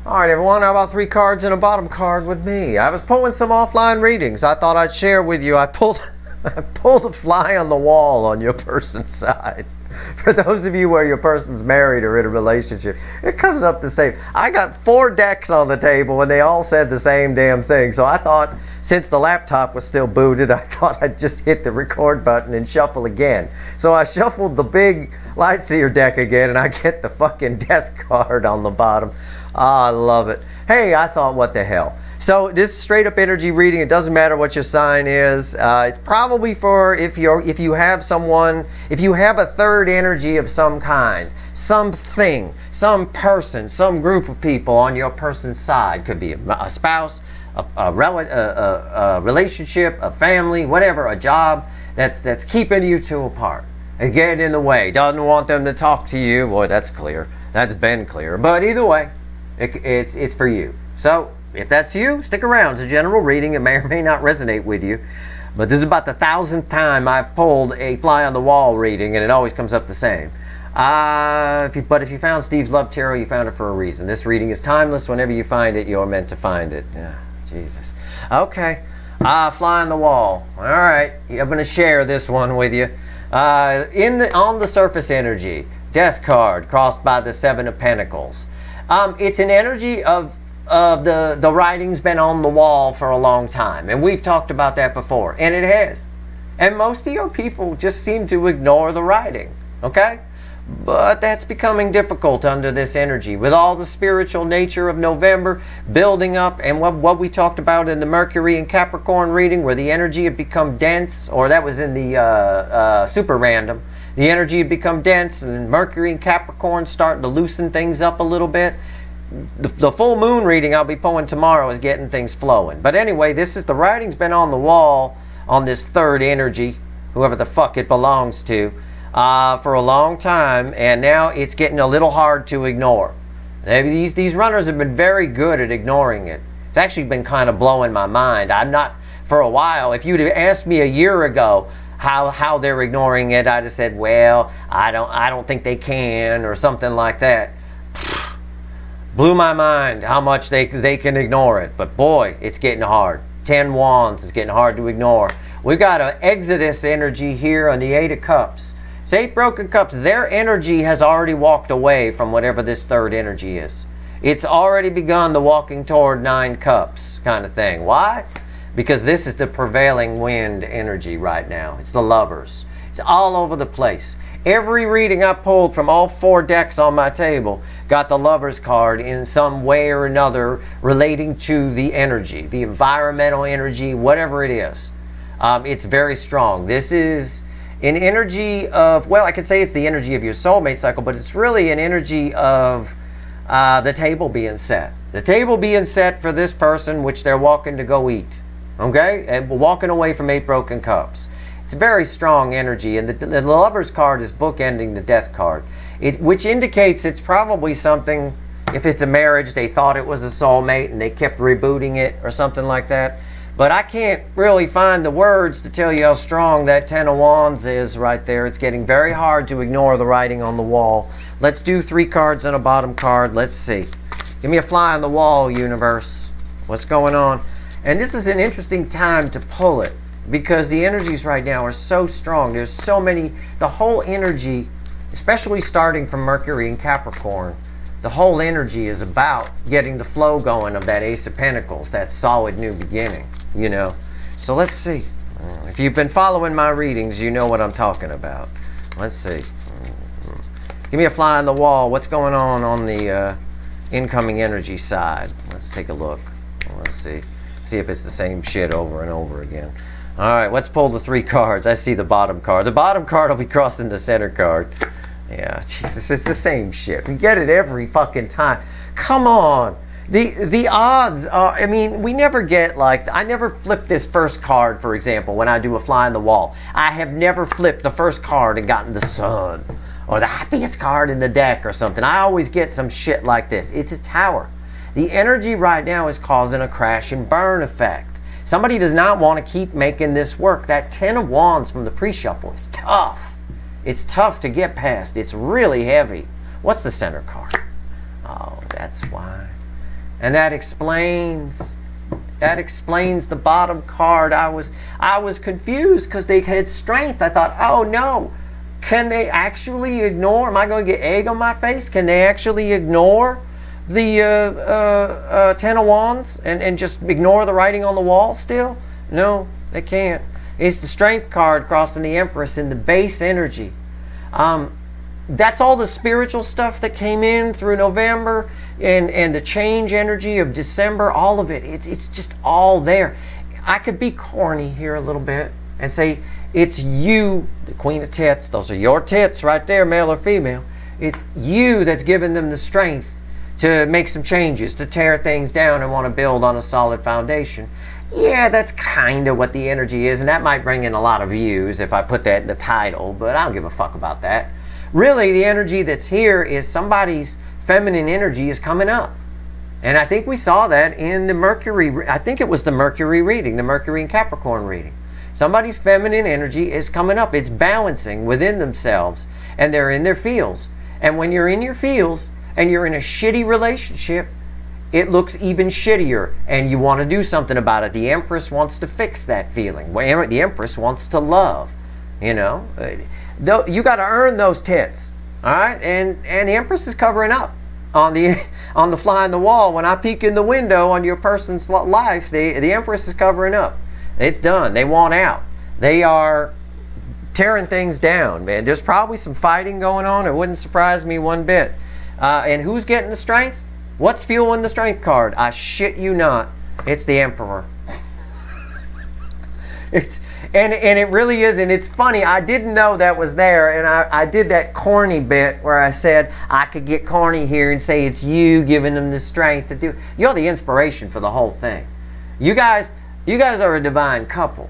Alright everyone, how about 3 cards and a bottom card with me? I was pulling some offline readings I thought I'd share with you. I pulled a fly on the wall on your person's side. For those of you where your person's married or in a relationship, it comes up the same. I got 4 decks on the table and they all said the same damn thing. So I thought, since the laptop was still booted, I thought I'd just hit the record button and shuffle again. So I shuffled the big Light Seer deck again and I get the fucking death card on the bottom. Ah, I love it. Hey, I thought, what the hell? So this straight up energy reading, it doesn't matter what your sign is. It's probably for if you have someone, if you have a third energy of some kind, something, some person, some group of people on your person's side. Could be a spouse, a relationship, a family, whatever, a job that's keeping you two apart and getting in the way. Doesn't want them to talk to you. Boy, that's clear. That's been clear. But either way, it's for you. So if that's you, stick around. It's a general reading. It may or may not resonate with you. But this is about the 1000th time I've pulled a fly on the wall reading, and it always comes up the same. But if you found Steve's Love Tarot, you found it for a reason. This reading is timeless. Whenever you find it, you're meant to find it. Yeah, Jesus. Okay. Fly on the wall. All right. I'm going to share this one with you. On the surface energy, Death card crossed by the 7 of Pentacles. It's an energy of the writing's been on the wall for a long time, and we've talked about that before, and it has. And most of your people just seem to ignore the writing, okay? But that's becoming difficult under this energy with all the spiritual nature of November building up, and what we talked about in the Mercury and Capricorn reading, where the energy had become dense, or that was in the super random. The energy had become dense, and Mercury and Capricorn starting to loosen things up a little bit. The full moon reading I'll be pulling tomorrow is getting things flowing. But anyway, this is the writing's been on the wall on this third energy, whoever the fuck it belongs to, for a long time, and now it's getting a little hard to ignore. These runners have been very good at ignoring it. It's actually been kind of blowing my mind. I'm not, for a while, if you'd have asked me a year ago how they're ignoring it, I'd have said, well, I don't think they can, or something like that. Blew my mind how much they can ignore it. But boy, it's getting hard. 10 wands is getting hard to ignore. We've got an Exodus energy here on the 8 of Cups. It's 8 broken cups. Their energy has already walked away from whatever this third energy is. It's already begun the walking toward 9 cups kind of thing. Why? Because this is the prevailing wind energy right now. It's the Lovers. It's all over the place. Every reading I pulled from all 4 decks on my table got the Lovers card in some way or another relating to the energy, the environmental energy, whatever it is. It's very strong. This is an energy of, well, I could say it's the energy of your soulmate cycle, but it's really an energy of the table being set. The table being set for this person, which they're walking to go eat. Okay? And walking away from 8 broken cups. It's a very strong energy, and the Lovers card is bookending the Death card, which indicates it's probably something, if it's a marriage, they thought it was a soulmate and they kept rebooting it or something like that. But I can't really find the words to tell you how strong that 10 of Wands is right there. It's getting very hard to ignore the writing on the wall. Let's do 3 cards and a bottom card. Let's see. Give me a fly on the wall, universe. What's going on? And this is an interesting time to pull it, because the energies right now are so strong. There's so many, the whole energy, especially starting from Mercury and Capricorn, the whole energy is about getting the flow going of that Ace of Pentacles, that solid new beginning, you know. So let's see. If you've been following my readings, you know what I'm talking about. Let's see. Give me a fly on the wall. What's going on the incoming energy side? Let's take a look. Let's see. See if it's the same shit over and over again. All right, let's pull the 3 cards. I see the bottom card. The bottom card will be crossing the center card. Yeah, Jesus, it's the same shit. We get it every fucking time. Come on. The odds are, I mean, we never get like, I never flip this first card, for example, when I do a fly on the wall. I have never flipped the first card and gotten the Sun or the happiest card in the deck or something. I always get some shit like this. It's a Tower. The energy right now is causing a crash and burn effect. Somebody does not want to keep making this work. That 10 of Wands from the pre-shuffle is tough. It's tough to get past. It's really heavy. What's the center card? Oh, that's why. And that explains the bottom card. I was confused because they had strength. I thought, oh no, can they actually ignore? Am I going to get egg on my face? Can they actually ignore the Ten of Wands and just ignore the writing on the wall still? No, they can't. It's the strength card crossing the Empress in the base energy. That's all the spiritual stuff that came in through November and the change energy of December, all of it. It's just all there. I could be corny here a little bit and say, it's you, the Queen of Tits. Those are your tits right there, male or female. It's you that's giving them the strength to make some changes, to tear things down and want to build on a solid foundation. Yeah, that's kind of what the energy is, and that might bring in a lot of views if I put that in the title, but I don't give a fuck about that. Really, the energy that's here is somebody's feminine energy is coming up. And I think we saw that in the Mercury, I think it was the Mercury reading, the Mercury and Capricorn reading. Somebody's feminine energy is coming up. It's balancing within themselves, and they're in their fields. And when you're in your fields and you're in a shitty relationship, it looks even shittier, and you want to do something about it. The Empress wants to fix that feeling. The Empress wants to love, you know. You got to earn those tits, all right? And the Empress is covering up on the fly on the wall. When I peek in the window on your person's life, the Empress is covering up. It's done. They want out. They are tearing things down, man. There's probably some fighting going on. It wouldn't surprise me one bit. And who's getting the strength? What's fueling the strength card? I shit you not. It's the Emperor. And it really is, and it's funny. I didn't know that was there, and I did that corny bit where I said I could get corny here and say it's you giving them the strength to do. You're the inspiration for the whole thing. You guys are a divine couple.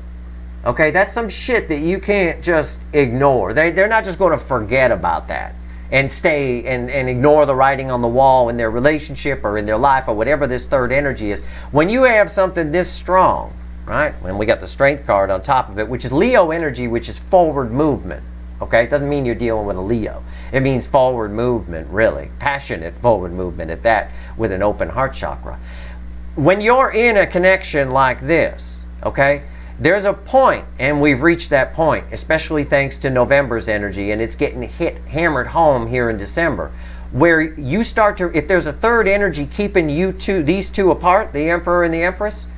Okay, that's some shit that you can't just ignore. They're not just going to forget about that and stay and ignore the writing on the wall in their relationship or in their life or whatever this third energy is. When you have something this strong, right? When we got the strength card on top of it, which is Leo energy, which is forward movement. Okay, it doesn't mean you're dealing with a Leo. It means forward movement, really. Passionate forward movement at that, with an open heart chakra. When you're in a connection like this, okay, there's a point, and we've reached that point, especially thanks to November's energy, and it's getting hammered home here in December, where you start to, if there's a third energy keeping these two apart, the Emperor and the Empress,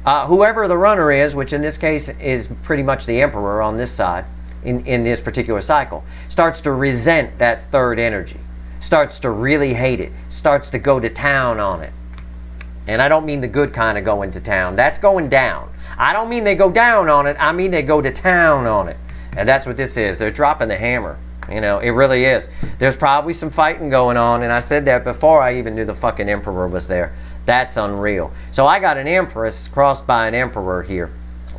whoever the runner is, which in this case is pretty much the Emperor on this side, in this particular cycle, starts to resent that third energy, starts to really hate it, starts to go to town on it. And I don't mean the good kind of going to town. That's going down. I don't mean they go down on it. I mean they go to town on it. And that's what this is. They're dropping the hammer. You know, it really is. There's probably some fighting going on, and I said that before I even knew the fucking Emperor was there. That's unreal. So I got an Empress crossed by an Emperor here.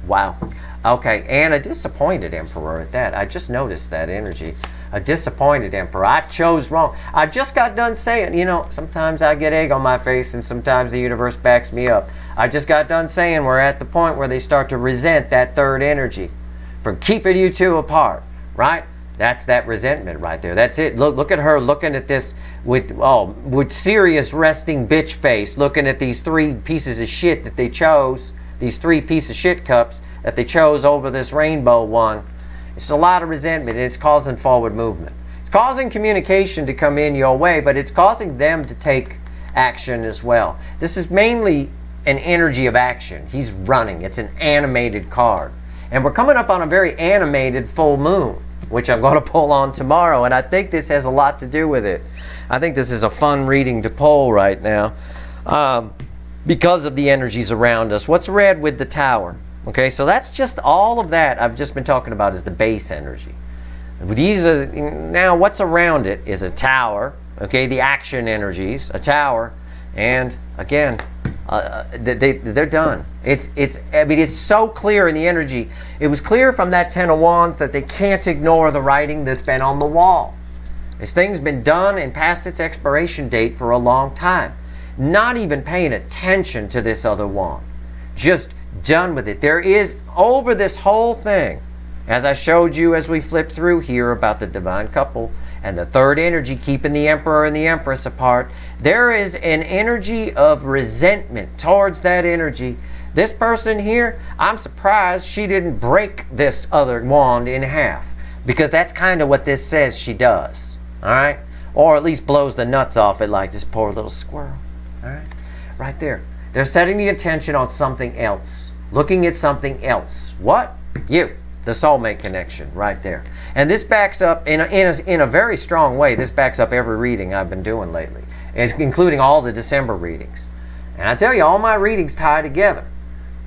Wow. Okay, and a disappointed Emperor at that. I just noticed that energy. A disappointed Emperor. I chose wrong. I just got done saying, you know, sometimes I get egg on my face and sometimes the universe backs me up. I just got done saying we're at the point where they start to resent that third energy for keeping you two apart, right? That's that resentment right there. That's it. Look at her looking at this with serious resting bitch face, looking at these three pieces of shit that they chose, these three piece of shit cups that they chose over this rainbow one. It's a lot of resentment, and it's causing forward movement. It's causing communication to come in your way, but it's causing them to take action as well. This is mainly an energy of action. He's running. It's an animated card. And we're coming up on a very animated full moon, which I'm going to pull on tomorrow, and I think this has a lot to do with it. I think this is a fun reading to pull right now because of the energies around us. What's red with the Tower? Okay, so that's just all of that I've just been talking about is the base energy. These are, now what's around it is a tower, okay, the action energies, a tower, and again, they're done. I mean, it's so clear in the energy. It was clear from that Ten of Wands that they can't ignore the writing that's been on the wall. This thing's been done and past its expiration date for a long time. Not even paying attention to this other wand. Just done with it. There is, over this whole thing, as I showed you as we flipped through here about the divine couple and the third energy keeping the Emperor and the Empress apart. There is an energy of resentment towards that energy. This person here, I'm surprised she didn't break this other wand in half, because that's kind of what this says she does. All right? Or at least blows the nuts off it like this poor little squirrel. All right? Right there. They're setting the attention on something else. Looking at something else. What? You. The soulmate connection right there. And this backs up, in a very strong way, this backs up every reading I've been doing lately, including all the December readings. And I tell you, all my readings tie together.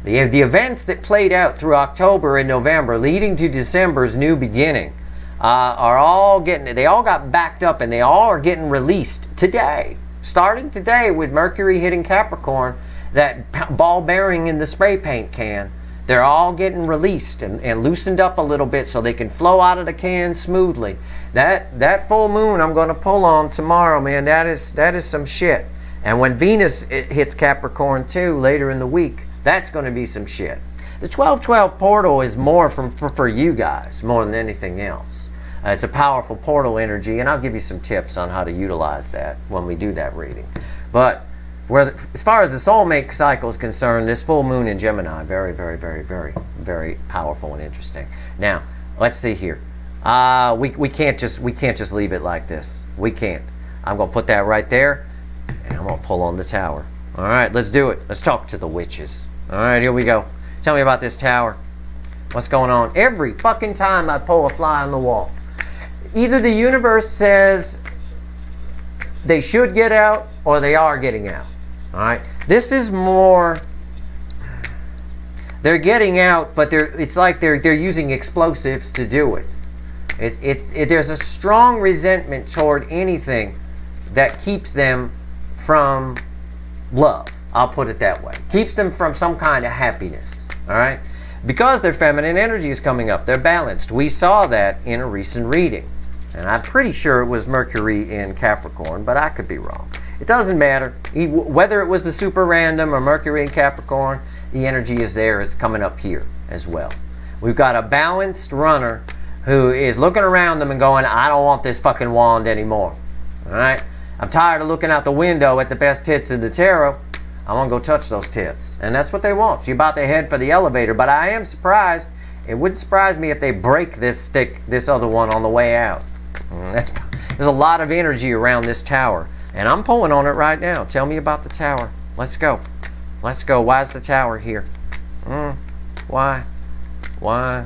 The events that played out through October and November, leading to December's new beginning, they all got backed up, and they all are getting released today. Starting today with Mercury hitting Capricorn, that ball bearing in the spray paint can. They're all getting released and loosened up a little bit so they can flow out of the can smoothly. That full moon I'm going to pull on tomorrow, man, that is some shit. And when Venus hits Capricorn too later in the week, that's going to be some shit. The 1212 portal is more for you guys more than anything else. It's a powerful portal energy, and I'll give you some tips on how to utilize that when we do that reading. But as far as the soulmate cycle is concerned, this full moon in Gemini, very, very, very, very, very powerful and interesting. Now, let's see here. We can't just leave it like this. We can't. I'm going to put that right there, and I'm going to pull on the tower. All right, let's do it. Let's talk to the witches. All right, here we go. Tell me about this tower. What's going on? Every fucking time I pull a fly on the wall, either the universe says they should get out or they are getting out. All right, this is more, they're getting out, but it's like they're using explosives to do it. There's a strong resentment toward anything that keeps them from love. I'll put it that way. Keeps them from some kind of happiness. All right, because their feminine energy is coming up. They're balanced. We saw that in a recent reading, and I'm pretty sure it was Mercury in Capricorn, but I could be wrong. It doesn't matter. Whether it was the super random or Mercury in Capricorn, the energy is there. It's coming up here as well. We've got a balanced runner who is looking around them and going, I don't want this fucking wand anymore. All right? I'm tired of looking out the window at the best tits in the tarot. I want to go touch those tits. And that's what they want. She's about to head for the elevator. But I am surprised. It wouldn't surprise me if they break this other one on the way out. There's a lot of energy around this tower. And I'm pulling on it right now. Tell me about the tower. Let's go. Let's go. Why is the tower here? Why? Why?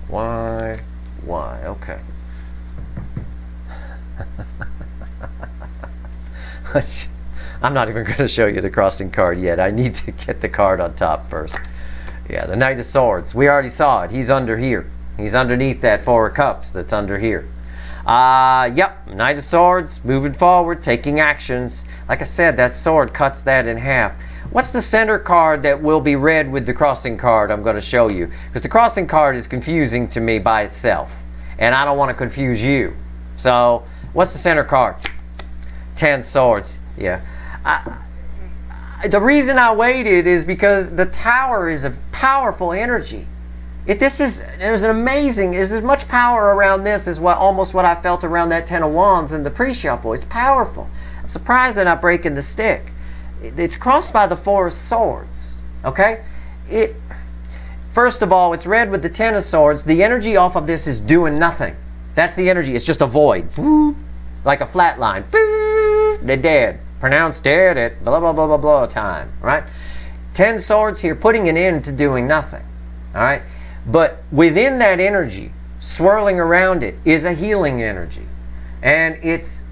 Why? Why? Okay. I'm not even going to show you the crossing card yet. I need to get the card on top first. Yeah, the Knight of Swords. We already saw it. He's under here. He's underneath that Four of Cups that's under here. Yep, Knight of Swords, moving forward, taking actions. Like I said, that sword cuts that in half. What's the center card that will be read with the crossing card I'm going to show you? Because the crossing card is confusing to me by itself. And I don't want to confuse you. So, what's the center card? 10 Swords. Yeah. The reason I waited is because the tower is a powerful energy. There's as much power around this as almost what I felt around that 10 of Wands in the pre-shuffle. It's powerful. I'm surprised they're not breaking the stick. It's crossed by the Four of Swords. Okay? First of all, it's read with the 10 of Swords. The energy off of this is doing nothing. That's the energy. It's just a void. Like a flat line. They're dead. Pronounced dead at blah, blah, blah, blah, blah time. Right? 10 Swords here, putting an end to doing nothing. All right? But within that energy, swirling around it, is a healing energy. And it's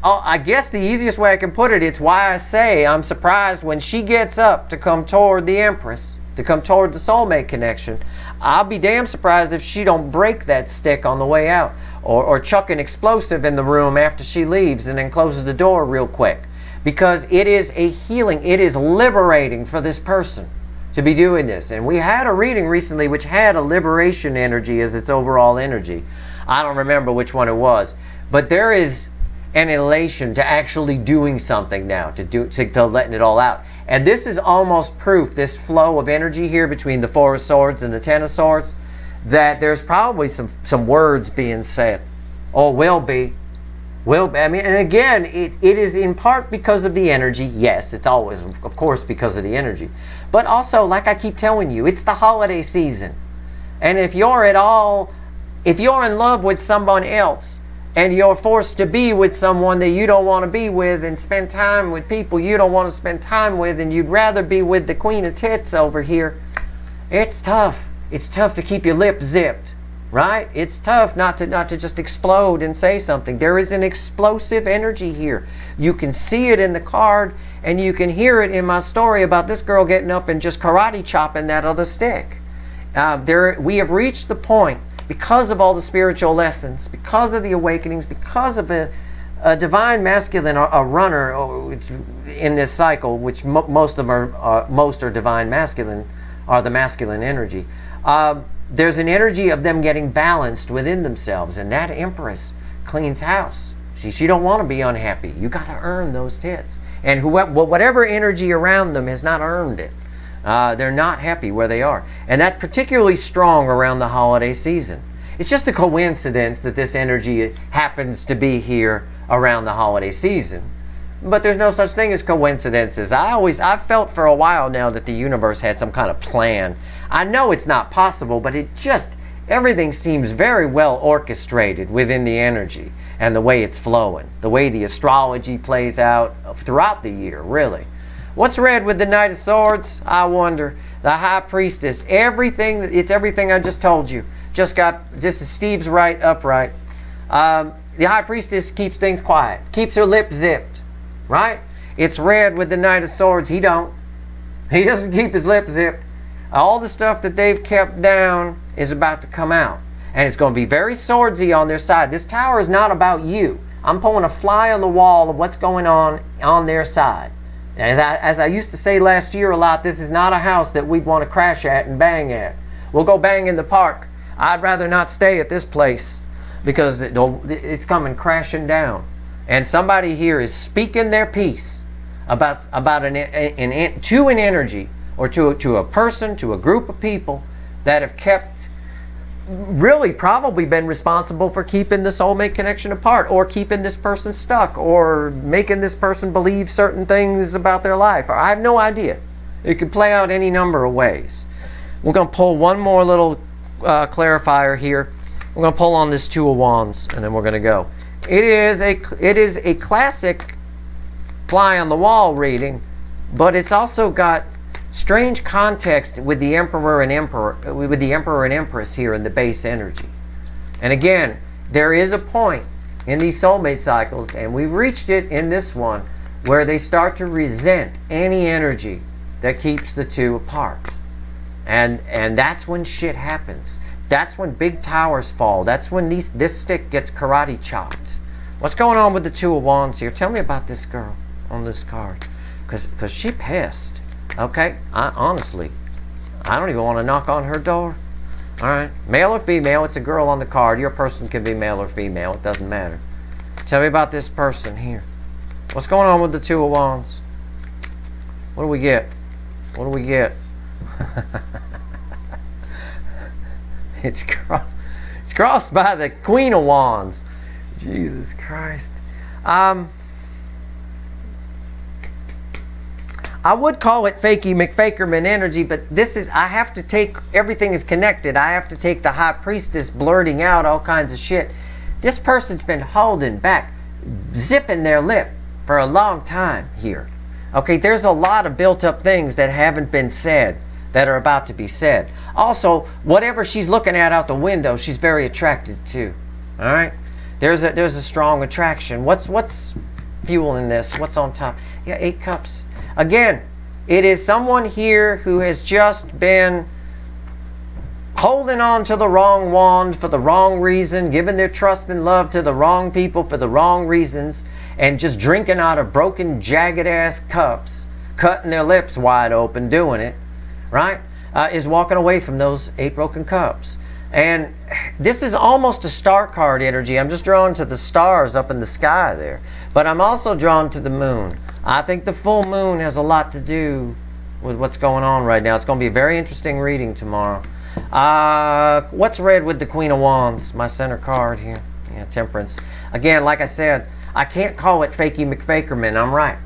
I guess the easiest way I can put it, it's why I say I'm surprised when she gets up to come toward the Empress, to come toward the soulmate connection. I'll be damn surprised if she don't break that stick on the way out, or chuck an explosive in the room after she leaves and then closes the door real quick. Because it is a healing, it is liberating for this person to be doing this. And we had a reading recently which had a liberation energy as its overall energy. I don't remember which one it was. But there is an elation to actually doing something now, to letting it all out. And this is almost proof, this flow of energy here between the Four of Swords and the 10 of Swords, that there's probably some words being said. or will be. I mean, and again, it is in part because of the energy. Yes, it's always, of course, because of the energy. But also, like I keep telling you, it's the holiday season. And if you're in love with someone else, and you're forced to be with someone that you don't want to be with and spend time with people you don't want to spend time with, and you'd rather be with the Queen of Tits over here, it's tough. It's tough to keep your lips zipped, right? It's tough not to just explode and say something. There is an explosive energy here. You can see it in the card, and you can hear it in my story about this girl getting up and just karate chopping that other stick. We have reached the point, because of all the spiritual lessons, because of the awakenings, because of a divine masculine, a runner in this cycle, which most are divine masculine, are the masculine energy. There's an energy of them getting balanced within themselves, and that Empress cleans house. She don't want to be unhappy. You got to earn those tits, and whatever energy around them has not earned it. They're not happy where they are. And that's particularly strong around the holiday season. It's just a coincidence that this energy happens to be here around the holiday season. But there's no such thing as coincidences. I've felt for a while now that the universe had some kind of plan. I know it's not possible, but everything seems very well orchestrated within the energy and the way it's flowing, the way the astrology plays out throughout the year, really. What's red with the Knight of Swords? I wonder. The High Priestess. It's everything I just told you. This is Steve's right, upright. The High Priestess keeps things quiet. Keeps her lips zipped. Right? It's red with the Knight of Swords. He don't. He doesn't keep his lips zipped. All the stuff that they've kept down is about to come out. And it's going to be very swordsy on their side. This tower is not about you. I'm pulling a fly on the wall of what's going on their side. As I used to say last year a lot, this is not a house that we'd want to crash at and bang at. We'll go bang in the park. I'd rather not stay at this place because it's coming crashing down. And somebody here is speaking their piece about an energy, or to a person, to a group of people that have really probably been responsible for keeping the soulmate connection apart, or keeping this person stuck, or making this person believe certain things about their life. I have no idea. It could play out any number of ways. We're going to pull one more little clarifier here. We're going to pull on this Two of Wands, and then we're going to go. It is a classic fly on the wall reading, but it's also got strange context with the Emperor and Empress here in the base energy. And again, there is a point in these soulmate cycles, and we've reached it in this one, where they start to resent any energy that keeps the two apart. And that's when shit happens. That's when big towers fall. That's when this stick gets karate chopped. What's going on with the Two of Wands here? Tell me about this girl on this card. Because she pissed. Okay? Honestly, I don't even want to knock on her door. Alright? Male or female, it's a girl on the card. Your person can be male or female. It doesn't matter. Tell me about this person here. What's going on with the Two of Wands? What do we get? What do we get? It's crossed by the Queen of Wands. Jesus Christ. I would call it fakey McFakerman energy, but I have to take, everything is connected. I have to take the High Priestess blurting out all kinds of shit. This person's been holding back, zipping their lip for a long time here. Okay, there's a lot of built up things that haven't been said that are about to be said. Also, whatever she's looking at out the window, she's very attracted to. All right? There's a strong attraction. What's fueling this? What's on top? Yeah, 8 cups. Again, it is someone here who has just been holding on to the wrong wand for the wrong reason, giving their trust and love to the wrong people for the wrong reasons, and just drinking out of broken, jagged-ass cups, cutting their lips wide open, doing it, right? Is walking away from those 8 broken cups. And this is almost a star card energy. I'm just drawn to the stars up in the sky there. But I'm also drawn to the moon. I think the full moon has a lot to do with what's going on right now. It's going to be a very interesting reading tomorrow. What's red with the Queen of Wands? My center card here. Yeah, Temperance. Again, like I said, I can't call it fakey McFakerman. I'm right.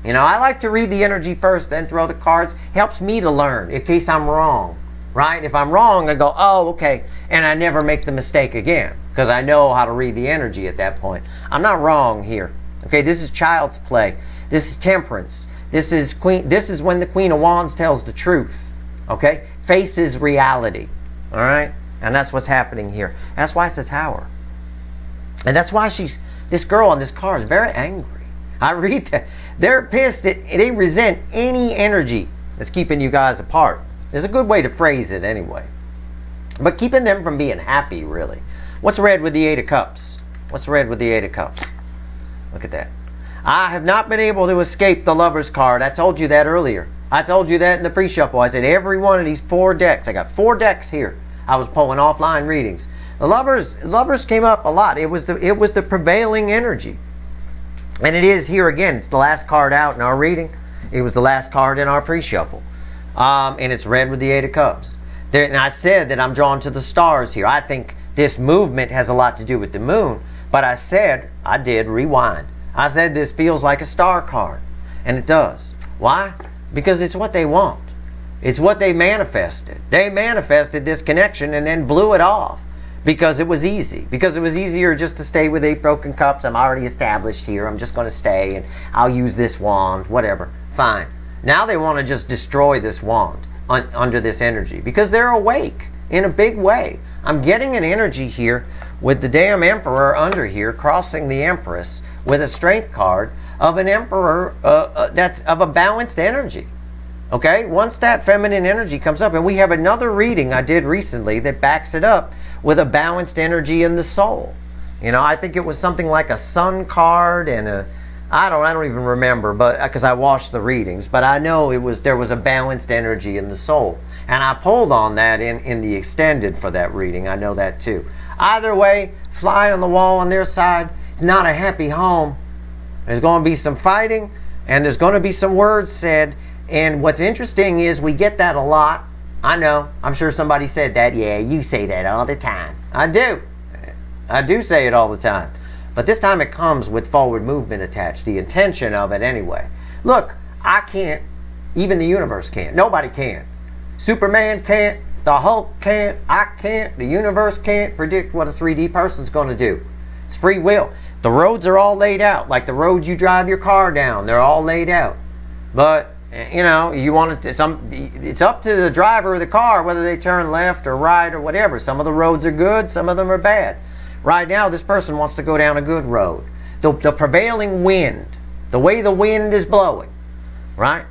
You know, I like to read the energy first, then throw the cards. Helps me to learn in case I'm wrong, right? If I'm wrong, I go, oh, okay, and I never make the mistake again because I know how to read the energy at that point. I'm not wrong here. Okay, this is child's play. This is Temperance. This is when the Queen of Wands tells the truth. Okay, faces reality. All right, and that's what's happening here. That's why it's a Tower, and that's why this girl on this card is very angry. I read that. They're pissed. They resent any energy that's keeping you guys apart. There's a good way to phrase it anyway. But keeping them from being happy, really. What's red with the Eight of Cups? What's red with the Eight of Cups? Look at that. I have not been able to escape the Lover's card. I told you that earlier. I told you that in the pre-shuffle. I said every one of these 4 decks. I got 4 decks here. I was pulling offline readings. The Lovers came up a lot. It was the prevailing energy. And it is here again. It's the last card out in our reading. It was the last card in our pre-shuffle. And it's red with the Eight of Cups. And I said that I'm drawn to the stars here. I think this movement has a lot to do with the moon. But I did rewind. I said this feels like a star card. And it does. Why? Because it's what they want. It's what they manifested. They manifested this connection and then blew it off. Because it was easy. Because it was easier just to stay with 8 broken cups. I'm already established here. I'm just going to stay and I'll use this wand. Whatever. Fine. Now they want to just destroy this wand under this energy. Because they're awake in a big way. I'm getting an energy here with the damn Emperor under here crossing the Empress with a Strength card of an Emperor that's of a balanced energy. Okay? Once that feminine energy comes up, and we have another reading I did recently that backs it up with a balanced energy in the soul. You know, I think it was something like a Sun card and I don't even remember, but because I watched the readings, but I know there was a balanced energy in the soul. And I pulled on that in the extended for that reading. I know that too. Either way, fly on the wall on their side. It's not a happy home. There's going to be some fighting and there's going to be some words said. And what's interesting is we get that a lot. I know. I'm sure somebody said that. Yeah, you say that all the time. I do. I do say it all the time. But this time it comes with forward movement attached. The intention of it anyway. Look, I can't. Even the universe can't. Nobody can. Superman can't. The Hulk can't. I can't. The universe can't predict what a 3D person's going to do. It's free will. The roads are all laid out. Like the roads you drive your car down. They're all laid out. But you know, you want it to, it's up to the driver of the car whether they turn left or right or whatever. Some of the roads are good, some of them are bad. Right now, this person wants to go down a good road. The prevailing wind, the way the wind is blowing, right,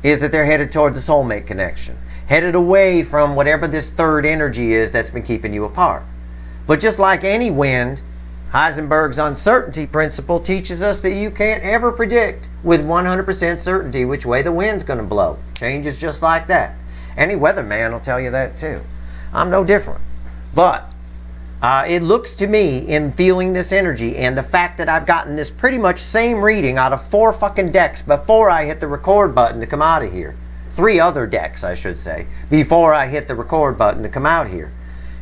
is that they're headed toward the soulmate connection. Headed away from whatever this third energy is that's been keeping you apart. But just like any wind, Heisenberg's uncertainty principle teaches us that you can't ever predict with 100% certainty which way the wind's going to blow. Changes just like that. Any weatherman will tell you that too. I'm no different. But it looks to me, in feeling this energy and the fact that I've gotten this pretty much same reading out of 4 fucking decks before I hit the record button to come out of here. 3 other decks, I should say, before I hit the record button to come out here.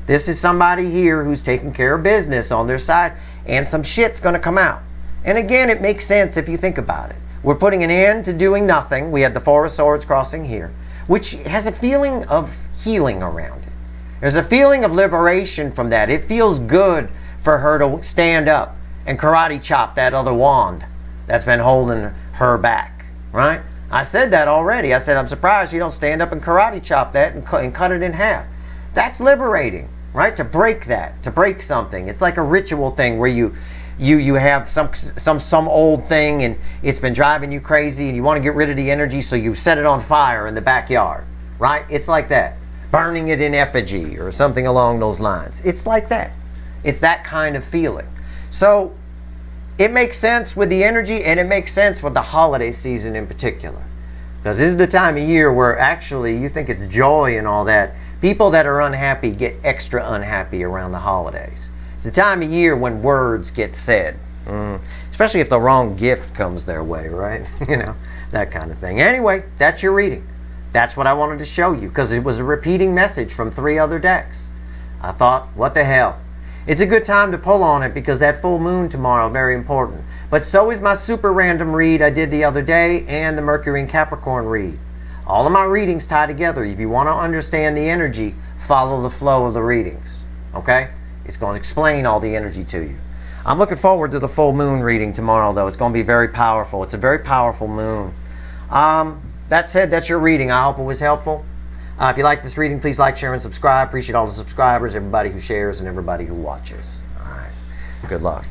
This is somebody here who's taking care of business on their side, and some shit's going to come out. And again, it makes sense if you think about it. We're putting an end to doing nothing. We had the Four of Swords crossing here, which has a feeling of healing around it. There's a feeling of liberation from that. It feels good for her to stand up and karate chop that other wand that's been holding her back, right? I said that already. I said, I'm surprised you don't stand up and karate chop that and cut it in half. That's liberating, right? To break that, to break something. It's like a ritual thing where you have some old thing and it's been driving you crazy and you want to get rid of the energy, so you set it on fire in the backyard, right? It's like that. Burning it in effigy or something along those lines. It's like that. It's that kind of feeling. So it makes sense with the energy, and it makes sense with the holiday season in particular. Because this is the time of year where actually you think it's joy and all that. People that are unhappy get extra unhappy around the holidays. It's the time of year when words get said. Especially if the wrong gift comes their way, right? You know, that kind of thing. Anyway, that's your reading. That's what I wanted to show you, because it was a repeating message from 3 other decks. I thought, what the hell? It's a good time to pull on it because that full moon tomorrow, very important. But so is my super random read I did the other day and the Mercury and Capricorn read. All of my readings tie together. If you want to understand the energy, follow the flow of the readings. Okay? It's going to explain all the energy to you. I'm looking forward to the full moon reading tomorrow, though. It's going to be very powerful. It's a very powerful moon. That said, that's your reading. I hope it was helpful. If you like this reading, please like, share, and subscribe. Appreciate all the subscribers, everybody who shares, and everybody who watches. All right. Good luck.